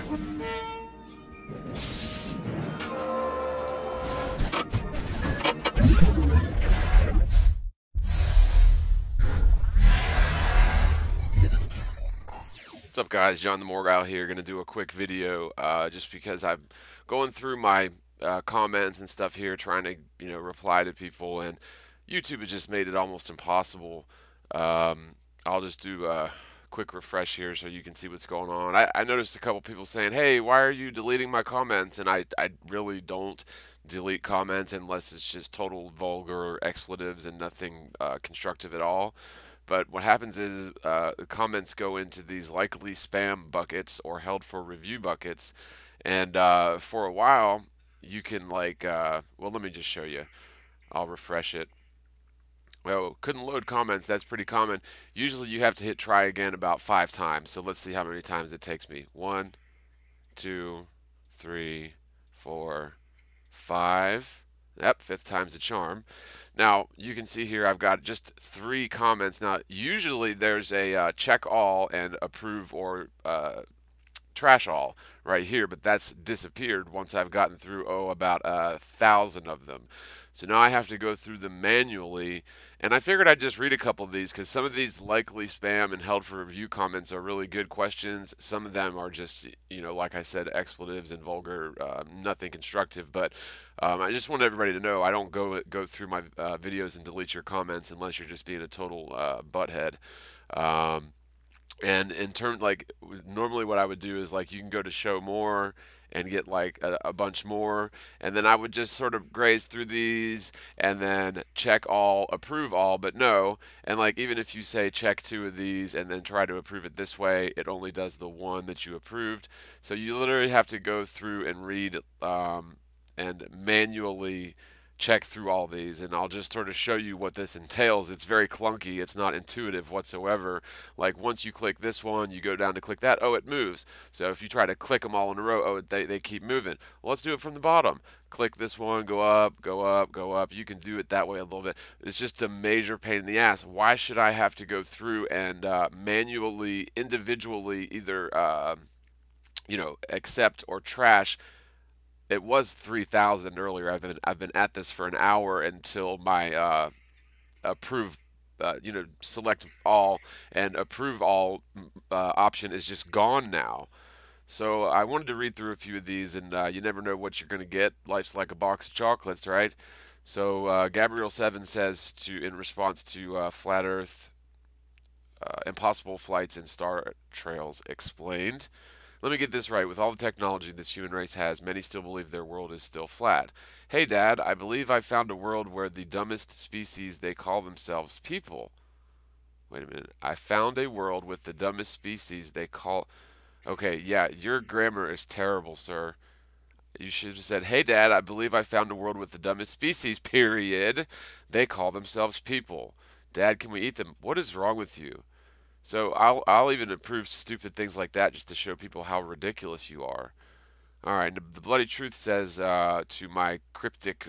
What's up, guys? John the Morgal here. Going to do a quick video just because I'm going through my comments and stuff here, trying to reply to people, and YouTube has just made it almost impossible. I'll just do a quick refresh here so you can see what's going on. I noticed a couple people saying, "Hey, why are you deleting my comments?" And I really don't delete comments unless it's just total vulgar expletives and nothing constructive at all. But what happens is the comments go into these likely spam buckets or held for review buckets, and for a while you can well, let me just show you. I'll refresh it. Well, couldn't load comments. That's pretty common. Usually you have to hit try again about 5 times. So let's see how many times it takes me. 1, 2, 3, 4, 5. Yep, fifth time's the charm. Now, you can see here I've got just 3 comments. Now, usually there's a check all and approve or trash all right here, but that's disappeared once I've gotten through, about 1,000 of them. So now I have to go through them manually, and I figured I'd just read a couple of these because some of these likely spam and held for review comments are really good questions. Some of them are just, like I said, expletives and vulgar, nothing constructive. But I just want everybody to know I don't go through my videos and delete your comments unless you're just being a total butthead. And in turn, normally what I would do is you can go to show more and get a bunch more, and then I would just sort of graze through these and then check all, approve all, but no. And even if you say check 2 of these and then try to approve it this way, it only does the one that you approved. So you literally have to go through and read and manually check through all these, and I'll just sort of show you what this entails. It's very clunky. It's not intuitive whatsoever. Once you click this one, you go down to click that, it moves. So if you try to click them all in a row, they keep moving. Well, let's do it from the bottom. Click this one, go up, go up, go up. You can do it that way a little bit. It's just a major pain in the ass. Why should I have to go through and manually, individually either accept or trash? It was 3,000 earlier. I've been at this for an hour until my approve, select all and approve all option is just gone now. So I wanted to read through a few of these, and you never know what you're going to get. Life's like a box of chocolates, right? So Gabriel7 says in response to Flat Earth, impossible flights and star trails explained. Let me get this right. With all the technology this human race has, many still believe their world is still flat. Hey, Dad, I believe I found a world where the dumbest species, they call themselves people. Wait a minute. I found a world with the dumbest species they call... Okay, yeah, your grammar is terrible, sir. You should have said, hey, Dad, I believe I found a world with the dumbest species, period. They call themselves people. Dad, can we eat them? What is wrong with you? So I'll even approve stupid things like that just to show people how ridiculous you are. All right, the Bloody Truth says to my cryptic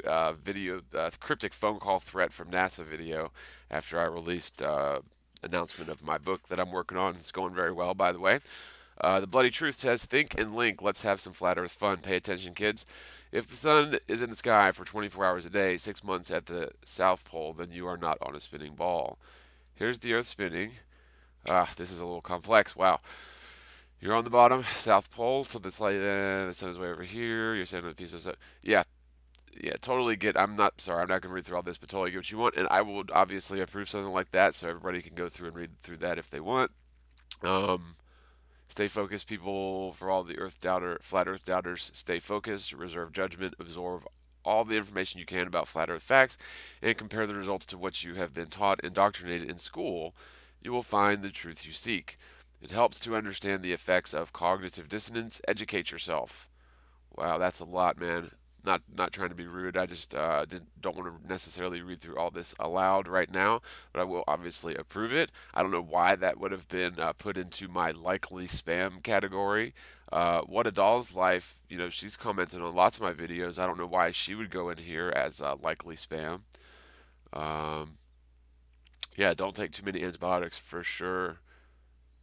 cryptic phone call threat from NASA video after I released announcement of my book that I'm working on. It's going very well, by the way. The Bloody Truth says, think and link. Let's have some flat Earth fun. Pay attention, kids. If the sun is in the sky for 24 hours a day, 6 months at the South Pole, then you are not on a spinning ball. Here's the Earth spinning. This is a little complex. Wow. You're on the bottom, South Pole, so that's the sun is way over here. You're sending a piece of stuff. Yeah, totally get. I'm not going to read through all this, but totally get what you want, and I will obviously approve something like that, so everybody can go through and read through that if they want. Stay focused, people. For all the flat Earth doubters, stay focused, reserve judgment, absorb all the information you can about flat Earth facts, and compare the results to what you have been taught, indoctrinated in school. You will find the truth you seek. It helps to understand the effects of cognitive dissonance. Educate yourself. Wow, that's a lot, man. Not trying to be rude. I just don't want to necessarily read through all this aloud right now, but I will obviously approve it. I don't know why that would have been put into my likely spam category. What a Doll's Life, she's commented on lots of my videos. I don't know why she would go in here as likely spam. Yeah, don't take too many antibiotics for sure.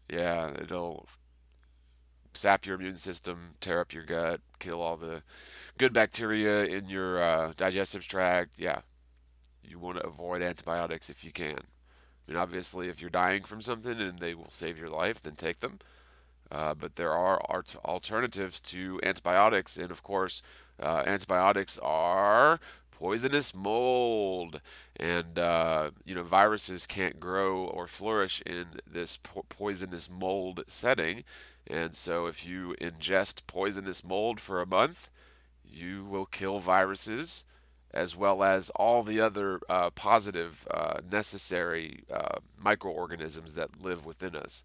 Yeah, it'll sap your immune system, tear up your gut, kill all the good bacteria in your digestive tract. Yeah, you want to avoid antibiotics if you can. I mean, obviously, if you're dying from something and they will save your life, then take them. But there are alternatives to antibiotics, and of course, antibiotics are poisonous mold, and viruses can't grow or flourish in this poisonous mold setting. And so, if you ingest poisonous mold for a month, you will kill viruses as well as all the other positive, necessary microorganisms that live within us.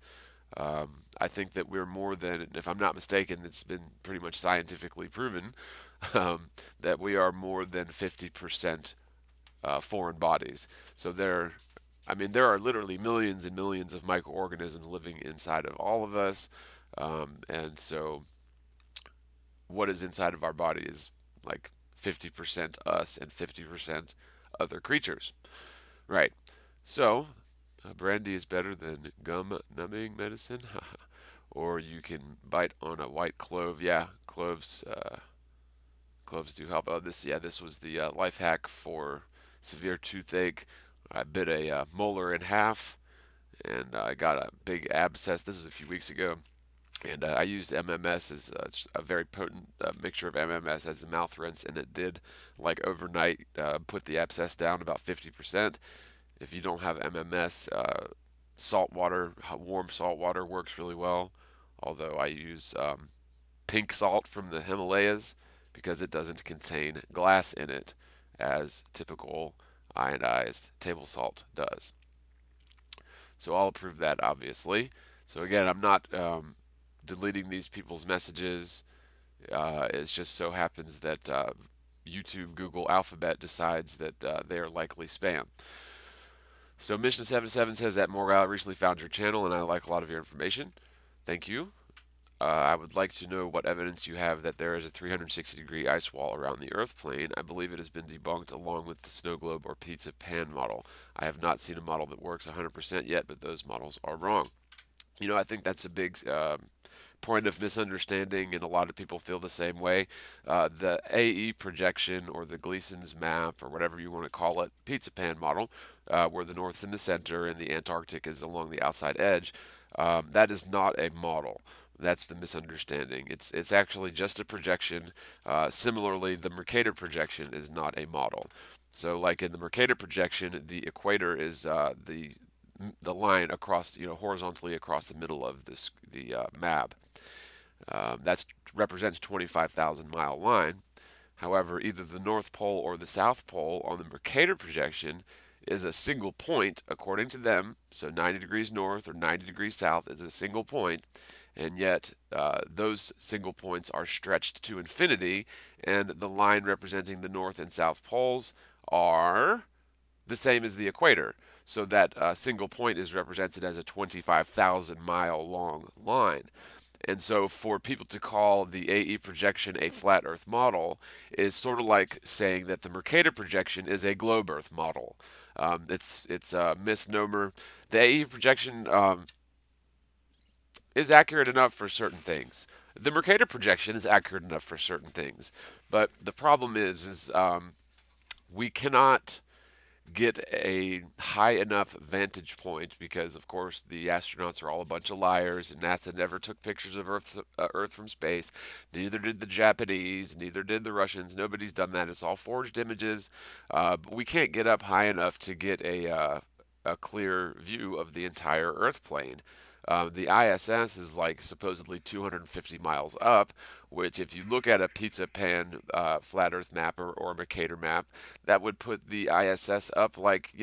I think that we're more than, if I'm not mistaken, it's been pretty much scientifically proven that we are more than 50% foreign bodies. So there are literally millions and millions of microorganisms living inside of all of us, and so what is inside of our body is like 50% us and 50% other creatures. Right. So, brandy is better than gum numbing medicine. Or you can bite on a white clove. Yeah, cloves do help. Oh, this was the life hack for severe toothache. I bit a molar in half, and I got a big abscess. This was a few weeks ago, and I used MMS as a very potent mixture of MMS as a mouth rinse, and it did, like overnight, put the abscess down about 50%. If you don't have MMS, salt water, warm salt water works really well. Although I use pink salt from the Himalayas because it doesn't contain glass in it as typical ionized table salt does. So I'll approve that, obviously. So again, I'm not deleting these people's messages. It just so happens that YouTube, Google, Alphabet decides that they are likely spam. So Mission 77 says that Morgal recently found your channel and I like a lot of your information. Thank you. I would like to know what evidence you have that there is a 360-degree ice wall around the Earth plane. I believe it has been debunked along with the snow globe or pizza pan model. I have not seen a model that works 100% yet, but those models are wrong. I think that's a big point of misunderstanding, and a lot of people feel the same way. The AE projection, or the Gleason's map, or whatever you want to call it, pizza pan model, where the North's in the center and the Antarctic is along the outside edge, that is not a model. That's the misunderstanding. It's actually just a projection. Similarly, the Mercator projection is not a model. So, like in the Mercator projection, the equator is the line across, horizontally across the middle of the map. That represents 25,000-mile line. However, either the North Pole or the South Pole on the Mercator projection is a single point, according to them. So 90 degrees north or 90 degrees south is a single point, and yet those single points are stretched to infinity, and the line representing the North and South Poles are the same as the equator. So that single point is represented as a 25,000-mile long line. And so for people to call the AE projection a flat Earth model is sort of like saying that the Mercator projection is a globe Earth model. It's a misnomer. The AE projection is accurate enough for certain things. The Mercator projection is accurate enough for certain things. But the problem is we cannot get a high enough vantage point because, of course, the astronauts are all a bunch of liars, and NASA never took pictures of Earth from space. Neither did the Japanese, neither did the Russians. Nobody's done that. It's all forged images. But we can't get up high enough to get a clear view of the entire Earth plane. The ISS is like supposedly 250 miles up, which if you look at a pizza pan flat Earth map or a Mercator map, that would put the ISS up like,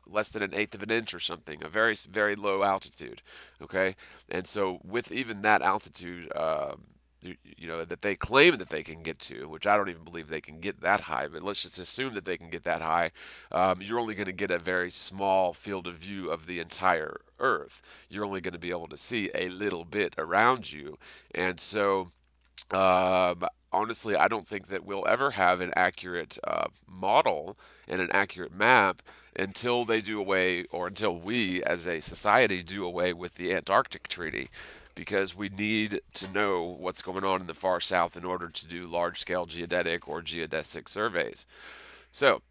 less than 1/8 of an inch or something, a very, very low altitude. Okay? And so with even that altitude, that they claim that they can get to, which I don't even believe they can get that high, but let's just assume that they can get that high, you're only going to get a very small field of view of the entire Earth. You're only going to be able to see a little bit around you. And so, honestly, I don't think that we'll ever have an accurate model and an accurate map until they do away, or until we as a society do away with the Antarctic Treaty. because we need to know what's going on in the far south in order to do large-scale geodetic or geodesic surveys. So,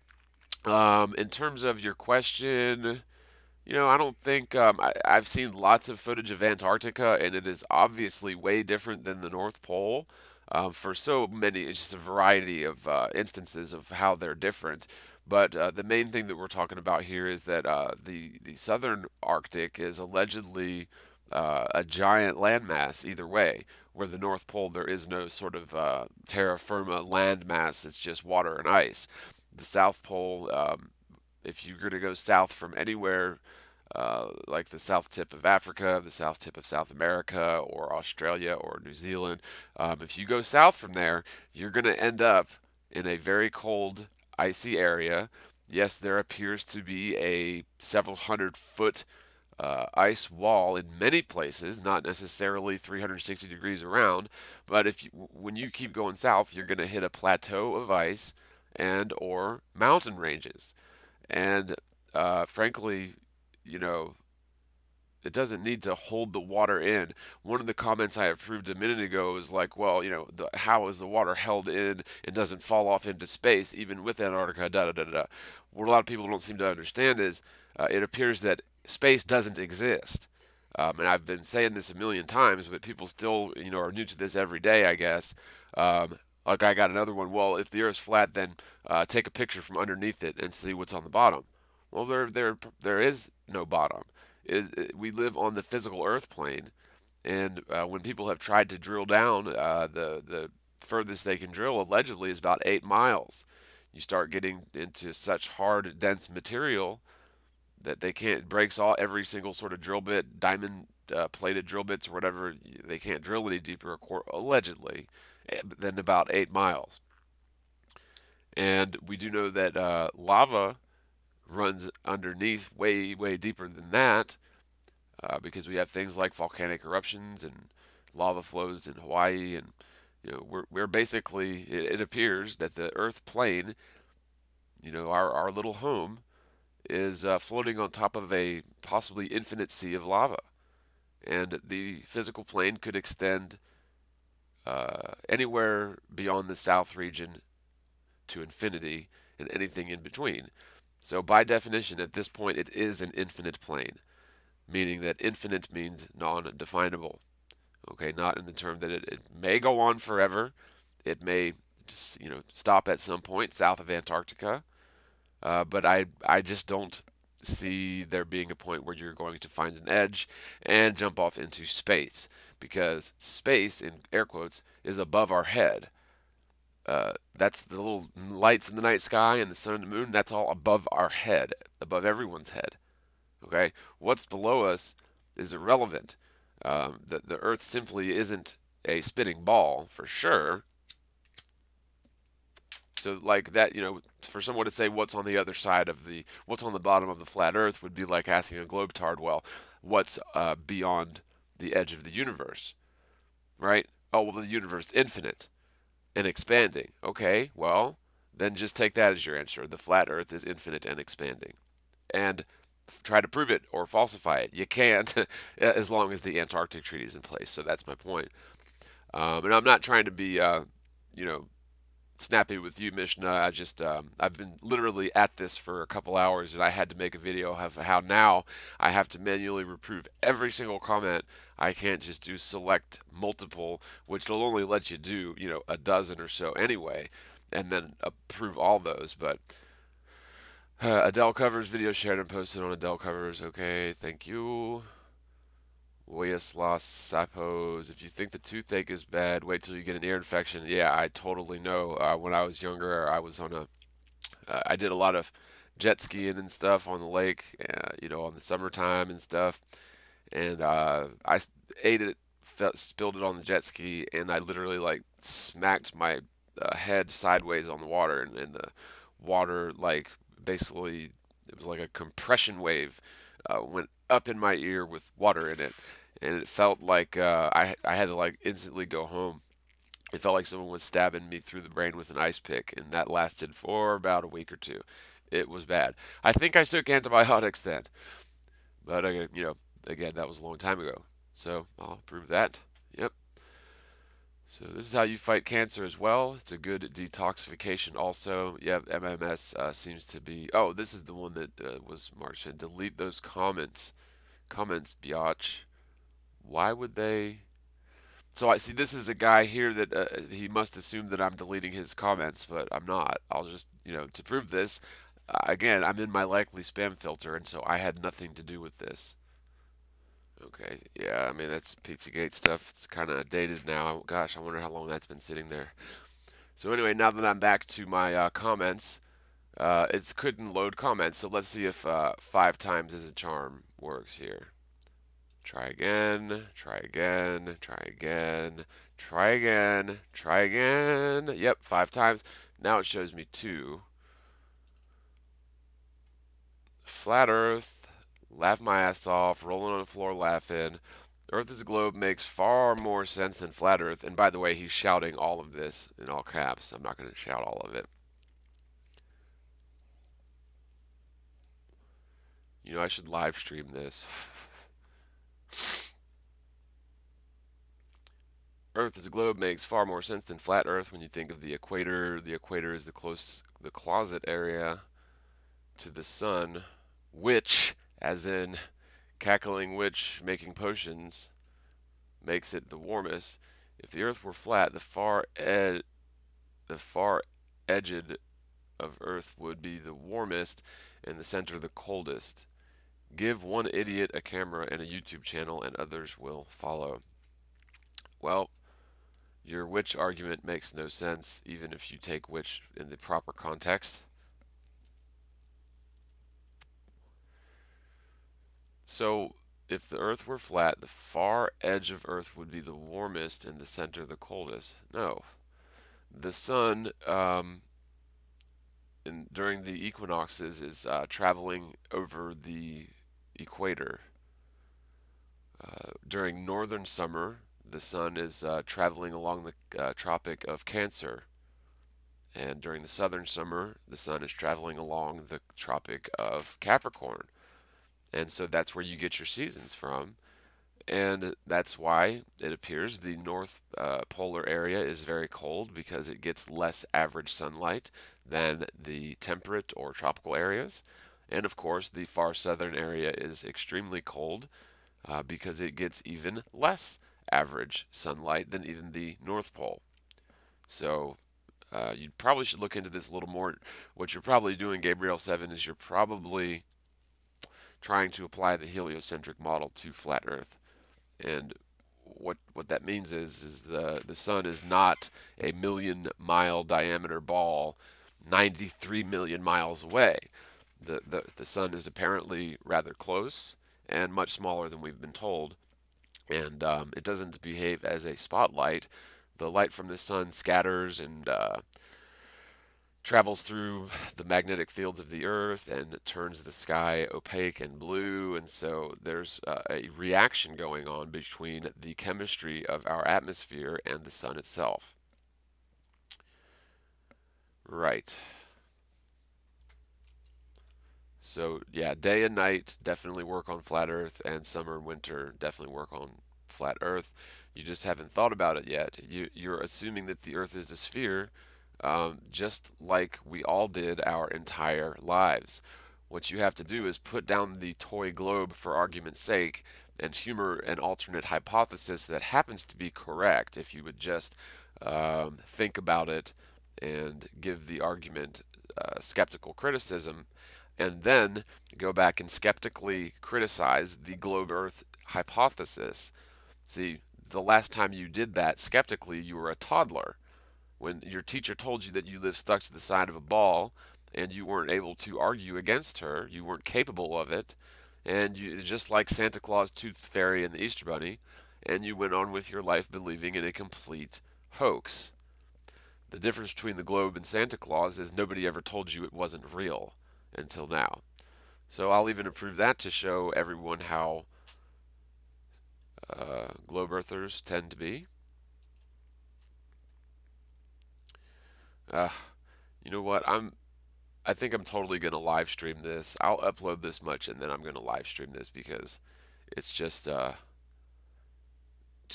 in terms of your question, I don't think I've seen lots of footage of Antarctica, and it is obviously way different than the North Pole. For so many, it's just a variety of instances of how they're different. But the main thing that we're talking about here is that the southern Arctic is allegedly a giant landmass either way. Where the North Pole, there is no sort of terra firma landmass; it's just water and ice. The South Pole, if you're going to go south from anywhere, like the south tip of Africa, the south tip of South America, or Australia or New Zealand, if you go south from there, you're going to end up in a very cold, icy area. Yes, there appears to be a several hundred foot ice wall in many places, not necessarily 360 degrees around, but when you keep going south, you're going to hit a plateau of ice and or mountain ranges. And frankly, you know, it doesn't need to hold the water in. One of the comments I approved a minute ago was like, well, how is the water held in and doesn't fall off into space even with Antarctica? Da da da da. What a lot of people don't seem to understand is it appears that space doesn't exist. And I've been saying this a million times, but people still, are new to this every day, I guess. Like I got another one. Well, if the Earth's flat, then take a picture from underneath it and see what's on the bottom. Well, there is no bottom. We live on the physical Earth plane, and when people have tried to drill down, the furthest they can drill allegedly is about 8 miles. You start getting into such hard, dense material that they can't it breaks all every single sort of drill bit, diamond plated drill bits or whatever. They can't drill any deeper, allegedly, than about 8 miles. And we do know that lava runs underneath way, way deeper than that, because we have things like volcanic eruptions and lava flows in Hawaii, and we're basically it appears that the Earth plane, our little home, is floating on top of a possibly infinite sea of lava, and the physical plane could extend anywhere beyond the south region to infinity and anything in between. So by definition, at this point, it is an infinite plane, meaning that infinite means non-definable. Okay, not in the term that it may go on forever. It may just, stop at some point south of Antarctica. But I just don't see there being a point where you're going to find an edge and jump off into space, because space, in air quotes, is above our head. That's the little lights in the night sky and the sun and the moon. That's all above our head, above everyone's head. Okay, what's below us is irrelevant. The Earth simply isn't a spinning ball for sure. So like that, for someone to say what's on the other side of what's on the bottom of the flat Earth would be like asking a globetard, well, what's beyond the edge of the universe, right? Oh, well, the universe is infinite and expanding. Okay, well, then just take that as your answer. The flat Earth is infinite and expanding. And try to prove it or falsify it. You can't, as long as the Antarctic Treaty is in place. So that's my point. And I'm not trying to be, snappy with you, Mishnah. I've been literally at this for a couple hours, and I had to make a video of how now I have to manually reprove every single comment. I can't just do select multiple, which will only let you do, a dozen or so anyway, and then approve all those. But Adele Covers video shared and posted on Adele Covers. Okay, thank you. Weaslas Sapos, if you think the toothache is bad, wait till you get an ear infection. Yeah, I totally know. When I was younger, I did a lot of jet skiing and stuff on the lake, on the summertime and stuff. And I ate it, spilled it on the jet ski, and I literally like smacked my head sideways on the water, and the water like basically it was like a compression wave went up in my ear with water in it, and it felt like I had to like instantly go home. It felt like someone was stabbing me through the brain with an ice pick, and that lasted for about a week or two. It was bad. I think I took antibiotics then, but again, that was a long time ago. So I'll approve that. Yep. So this is how you fight cancer as well. It's a good detoxification also. Yep, MMS seems to be... Oh, this is the one that was marked in. Delete those comments. Comments, biatch. Why would they... So I see this is a guy here that he must assume that I'm deleting his comments, but I'm not. I'll just, to prove this, again, I'm in my likely spam filter, and so I had nothing to do with this. Okay, yeah, I mean, that's Pizzagate stuff. It's kind of dated now. Gosh, I wonder how long that's been sitting there. So anyway, now that I'm back to my comments, it couldn't load comments, so let's see if 5 times as a charm works here. Try again, try again, try again, try again, try again. Yep, 5 times. Now it shows me 2. Flat Earth, laugh my ass off, rolling on the floor laughing. Earth is a globe makes far more sense than flat Earth. And by the way, he's shouting all of this in all caps. I'm not going to shout all of it. I should live stream this. Earth as a globe makes far more sense than flat Earth when you think of the equator. The equator is the closet area to the sun, which, as in cackling witch making potions, makes it the warmest. If the Earth were flat, the far edge of Earth would be the warmest, and the center the coldest. Give one idiot a camera and a YouTube channel, and others will follow. Well, your witch argument makes no sense, even if you take witch in the proper context. So, if the Earth were flat, the far edge of Earth would be the warmest and the center the coldest. No. The sun, during the equinoxes, is traveling over the equator. During northern summer, the sun is traveling along the Tropic of Cancer. And during the southern summer, the sun is traveling along the Tropic of Capricorn. And so that's where you get your seasons from. And that's why it appears the north polar area is very cold, because it gets less average sunlight than the temperate or tropical areas. And of course, the far southern area is extremely cold because it gets even less average sunlight than even the North Pole. So you probably should look into this a little more. What you're probably doing, Gabriel 7, is you're probably trying to apply the heliocentric model to flat Earth. And what that means is the sun is not a 1,000,000-mile diameter ball 93 million miles away. The sun is apparently rather close and much smaller than we've been told. And it doesn't behave as a spotlight. The light from the sun scatters and travels through the magnetic fields of the Earth and turns the sky opaque and blue. And so there's a reaction going on between the chemistry of our atmosphere and the sun itself. Right. So yeah, day and night definitely work on flat Earth, and summer and winter definitely work on flat Earth. You just haven't thought about it yet. You're assuming that the Earth is a sphere, just like we all did our entire lives. What you have to do is put down the toy globe for argument's sake and humor an alternate hypothesis that happens to be correct if you would just think about it and give the argument skeptical criticism, and then go back and skeptically criticize the globe Earth hypothesis. See, the last time you did that skeptically, you were a toddler. When your teacher told you that you lived stuck to the side of a ball and you weren't able to argue against her, you weren't capable of it, and you, just like Santa Claus, Tooth Fairy, and the Easter Bunny, and you went on with your life believing in a complete hoax. The difference between the globe and Santa Claus is nobody ever told you it wasn't real until now. So I'll even approve that to show everyone how globe earthers tend to be. You know what? I think I'm totally gonna live stream this. I'll upload this much and then I'm gonna live stream this because it's just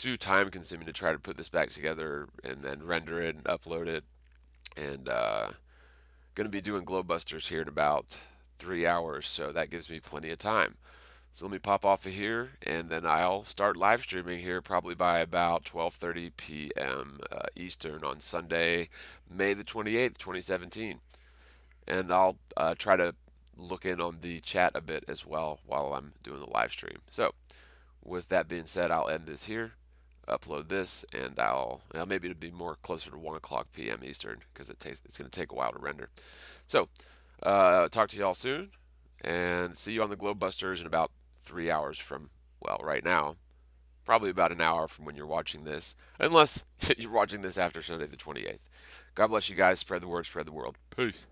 too time consuming to try to put this back together and then render it and upload it. And going to be doing Glowbusters here in about 3 hours, so that gives me plenty of time. So let me pop off of here, and then I'll start live streaming here probably by about 12:30 p.m. Eastern on Sunday, May the 28th, 2017. And I'll try to look in on the chat a bit as well while I'm doing the live stream. So with that being said, I'll end this here, upload this, and maybe it'll be more closer to 1 o'clock p.m. Eastern because it's going to take a while to render. So talk to y'all soon, and see you on the Glowbusters in about 3 hours from, well, right now. Probably about an hour from when you're watching this, unless you're watching this after Sunday the 28th. God bless you guys. Spread the word, spread the world. Peace.